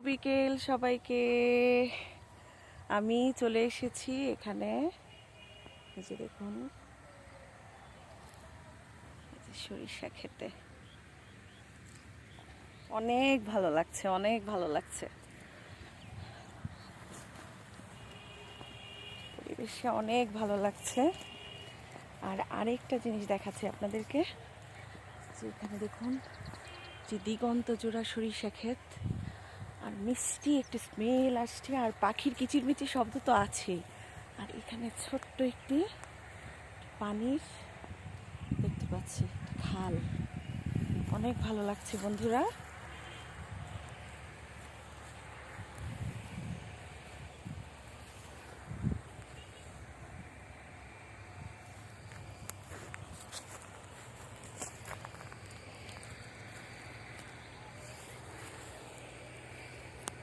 বিকেল সবাইকে। আমি চলে এসেছি এখানে, এই যে দেখুন সরিষা খেতে। অনেক ভালো লাগছে, অনেক ভালো লাগছে, পরিবেশে অনেক ভালো লাগছে। আর আরেকটা জিনিস দেখাচ্ছি আপনাদেরকে, যে এখানে দেখুন যে দিগন্ত জোড়া সরিষা ক্ষেত, আর মিষ্টি একটি স্মেল আসছে, আর পাখির কিচিরমিচির শব্দ তো আছেই। আর এখানে ছোট্ট একটি পানির দেখতে পাচ্ছি খাল। অনেক ভালো লাগছে বন্ধুরা।